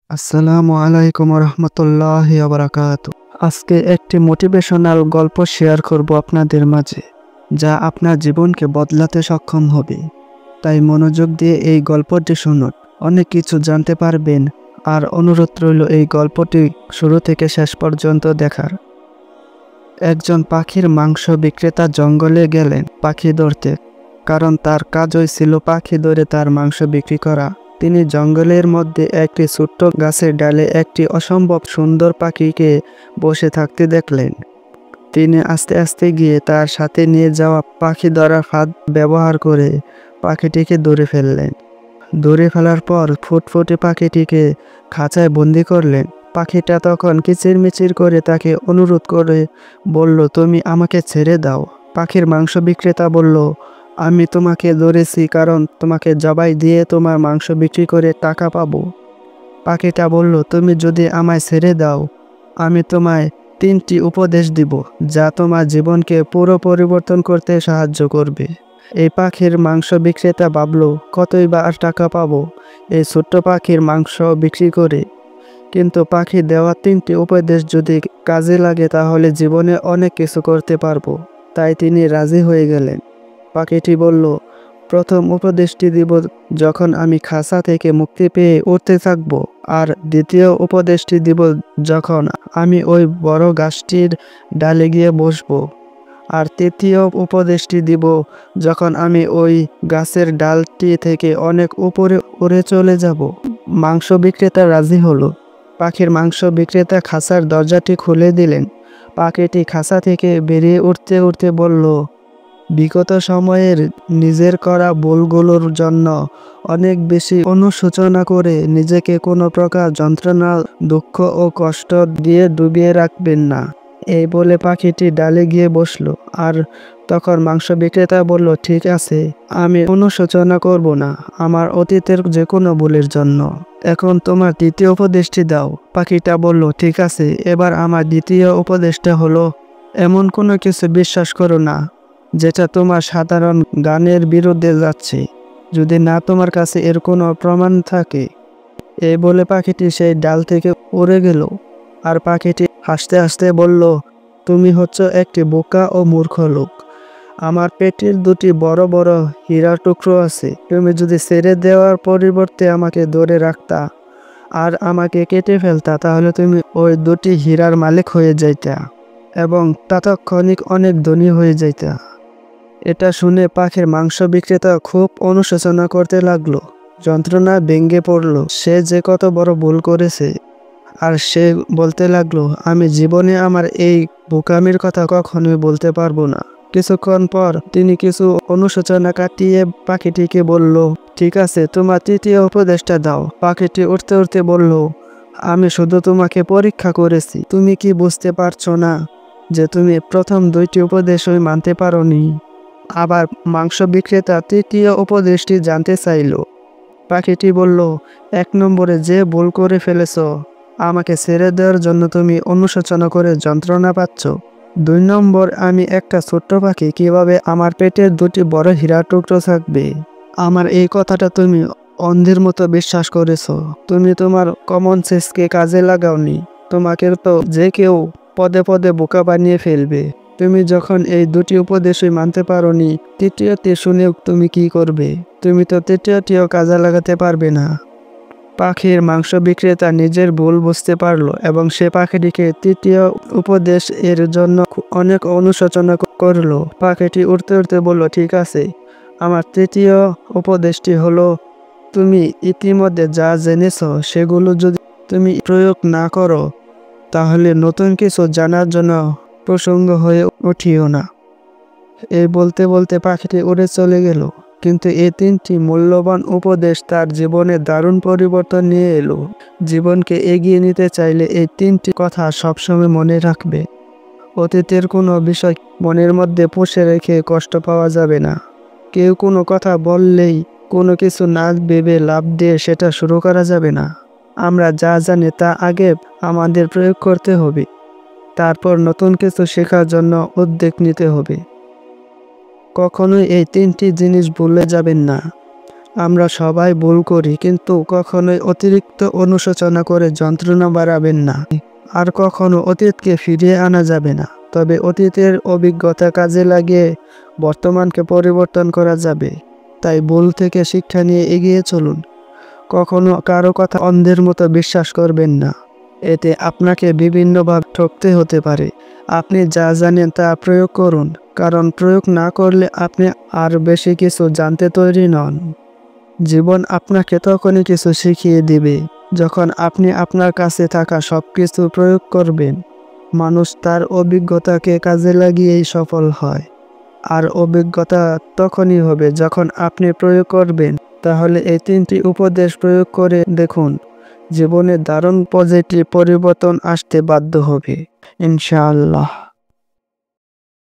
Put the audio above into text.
আসসালামু আলাইকুম রহমতুল্লাহি বারাকাতু। আজকে একটি মোটিভেশনাল গল্প শেয়ার করব আপনাদের মাঝে, যা আপনার জীবনকে বদলাতে সক্ষম হবে। তাই মনোযোগ দিয়ে এই গল্পটি শুনুন, অনেক কিছু জানতে পারবেন। আর অনুরোধ রইল এই গল্পটি শুরু থেকে শেষ পর্যন্ত দেখার। একজন পাখির মাংস বিক্রেতা জঙ্গলে গেলেন পাখি ধরতে, কারণ তার কাজই ছিল পাখি ধরে তার মাংস বিক্রি করা। তিনি জঙ্গলের মধ্যে একটি ছোট্ট গাছের ডালে একটি অসম্ভব সুন্দর পাখিকে বসে থাকতে দেখলেন। তিনি আস্তে আস্তে গিয়ে তার সাথে নিয়ে যাওয়া পাখি ধরার ফাঁদ ব্যবহার করে পাখিটিকে ধরে ফেললেন। ধরে ফেলার পর ফুটফুটে পাখিটিকে খাঁচায় বন্দি করলেন। পাখিটা তখন কিচিরমিচির করে তাকে অনুরোধ করে বলল, তুমি আমাকে ছেড়ে দাও। পাখির মাংস বিক্রেতা বলল, আমি তোমাকে ধরেছি কারণ তোমাকে জবাই দিয়ে তোমার মাংস বিক্রি করে টাকা পাবো। পাখিটা বলল, তুমি যদি আমায় ছেড়ে দাও, আমি তোমায় 3টি উপদেশ দিব, যা তোমার জীবনকে পুরো পরিবর্তন করতে সাহায্য করবে। এই পাখির মাংস বিক্রেতা ভাবল, কতই বা আর টাকা পাবো এই ছোট্ট পাখির মাংস বিক্রি করে। কিন্তু পাখি দেওয়া 3টি উপদেশ যদি কাজে লাগে তাহলে জীবনে অনেক কিছু করতে পারবো। তাই তিনি রাজি হয়ে গেলেন। পাখিটি বলল, প্রথম উপদেশটি দিব যখন আমি খাঁচা থেকে মুক্তি পেয়ে উড়তে থাকব। আর দ্বিতীয় উপদেশটি দিব যখন আমি ওই বড় গাছটির ডালে গিয়ে বসবো। আর তৃতীয় উপদেশটি দিব যখন আমি ওই গাছের ডালটি থেকে অনেক উপরে উড়ে চলে যাব। মাংস বিক্রেতা রাজি হলো। পাখির মাংস বিক্রেতা খাঁচার দরজাটি খুলে দিলেন। পাখিটি খাঁচা থেকে বেরিয়ে উঠতে উঠতে বলল, বিগত সময়ের নিজের করা ভুলগুলোর জন্য অনেক বেশি অনুশোচনা করে নিজেকে কোনো প্রকার যন্ত্রণা, দুঃখ ও কষ্ট দিয়ে ডুবিয়ে রাখবেন না। এই বলে পাখিটি ডালে গিয়ে বসলো। আর তখন মাংস বিক্রেতা বলল, ঠিক আছে, আমি অনুশোচনা করব না আমার অতীতের যে কোনো ভুলের জন্য। এখন তোমার দ্বিতীয় উপদেশটি দাও। পাখিটা বলল, ঠিক আছে, এবার আমার দ্বিতীয় উপদেশটা হলো, এমন কোনো কিছু বিশ্বাস করো না যেটা তোমার সাধারণ জ্ঞানের বিরুদ্ধে যাচ্ছে, যদি না তোমার কাছে এর কোনো প্রমাণ থাকে। এই বলে পাখিটি সেই ডাল থেকে উড়ে গেল। আর পাখিটি হাসতে হাসতে বলল, তুমি হচ্ছ একটি বোকা ও মূর্খ লোক। আমার পেটের 2টি বড় বড় হীরার টুকরো আছে। তুমি যদি ছেড়ে দেওয়ার পরিবর্তে আমাকে ধরে রাখতা আর আমাকে কেটে ফেলতা, তাহলে তুমি ওই 2টি হীরার মালিক হয়ে যাইতা এবং তাৎক্ষণিক অনেক ধনী হয়ে যাইতা। এটা শুনে পাখির মাংস বিক্রেতা খুব অনুশোচনা করতে লাগলো। যন্ত্রণা ভেঙে পড়ল, সে যে কত বড় ভুল করেছে। আর সে বলতে লাগলো, আমি জীবনে আমার এই বোকামির কথা কখনোই বলতে পারবো না। কিছুক্ষণ পর তিনি কিছু অনুশোচনা কাটিয়ে পাখিটিকে বলল, ঠিক আছে, তোমার তৃতীয় উপদেশটা দাও। পাখিটি উঠতে উঠতে বলল, আমি শুধু তোমাকে পরীক্ষা করেছি। তুমি কি বুঝতে পারছো না যে তুমি প্রথম 2টি উপদেশই মানতে পারোনি? আবার মাংস বিক্রেতা তৃতীয় উপদেশটি জানতে চাইল। পাখিটি বলল, 1 নম্বরে যে ভুল করে ফেলেছ, আমাকে ছেড়ে দেওয়ার জন্য তুমি অনুশোচনা করে যন্ত্রণা পাচ্ছ। 2 নম্বর, আমি একটা ছোট্ট পাখি, কিভাবে আমার পেটের 2টি বড় হীরার টুকরো থাকবে। আমার এই কথাটা তুমি অন্ধের মতো বিশ্বাস করেছ। তুমি তোমার কমন সেন্সকে কাজে লাগাওনি। তোমাকে তো যে কেউ পদে পদে বোকা বানিয়ে ফেলবে। তুমি যখন এই 2টি উপদেশই মানতে পারোনি, তৃতীয়টি শুনেও তুমি কি করবে? তুমি তো তৃতীয়টিও কাজে লাগাতে পারবে না। পাখির মাংস বিক্রেতা নিজের ভুল বুঝতে পারলো এবং সে পাখিটিকে তৃতীয় উপদেশ এর জন্য অনেক অনুশোচনা করলো। পাখিটি উড়তে উড়তে বলল, ঠিক আছে, আমার তৃতীয় উপদেশটি হলো, তুমি ইতিমধ্যে যা জেনেছ সেগুলো যদি তুমি প্রয়োগ না করো, তাহলে নতুন কিছু জানার জন্য প্রসঙ্গ হয়ে উঠিও না। এই বলতে বলতে পাখিটি উড়ে চলে গেল। কিন্তু এই 3টি মূল্যবান উপদেশ তার জীবনে দারুণ পরিবর্তন নিয়ে এলো। জীবনকে এগিয়ে নিতে চাইলে এই 3টি কথা সবসময় মনে রাখবে। অতীতের কোনো বিষয় মনের মধ্যে পুষে রেখে কষ্ট পাওয়া যাবে না। কেউ কোনো কথা বললেই কোনো কিছু না ভেবে লাফ দিয়ে সেটা শুরু করা যাবে না। আমরা যা জানি তা আগে আমাদের প্রয়োগ করতে হবে, তারপর নতুন কিছু শেখার জন্য উদ্যোগ নিতে হবে। কখনোই এই 3টি জিনিস ভুলে যাবেন না। আমরা সবাই ভুল করি, কিন্তু কখনোই অতিরিক্ত অনুশোচনা করে যন্ত্রণা বাড়াবেন না। আর কখনো অতীতকে ফিরিয়ে আনা যাবে না, তবে অতীতের অভিজ্ঞতা কাজে লাগিয়ে বর্তমানকে পরিবর্তন করা যাবে। তাই ভুল থেকে শিক্ষা নিয়ে এগিয়ে চলুন। কখনো কারো কথা অন্ধের মতো বিশ্বাস করবেন না, এতে আপনাকে বিভিন্নভাবে ঠকতে হতে পারে। আপনি যা জানেন তা প্রয়োগ করুন, কারণ প্রয়োগ না করলে আপনি আর বেশি কিছু জানতে তৈরি নন। জীবন আপনাকে তখনই কিছু শিখিয়ে দিবে যখন আপনি আপনার কাছে থাকা সবকিছু প্রয়োগ করবেন। মানুষ তার অভিজ্ঞতাকে কাজে লাগিয়েই সফল হয়, আর অভিজ্ঞতা তখনই হবে যখন আপনি প্রয়োগ করবেন। তাহলে এই 3টি উপদেশ প্রয়োগ করে দেখুন, জীবনে দারুণ পজিটিভ পরিবর্তন আসতে বাধ্য হবে ইনশাআল্লাহ।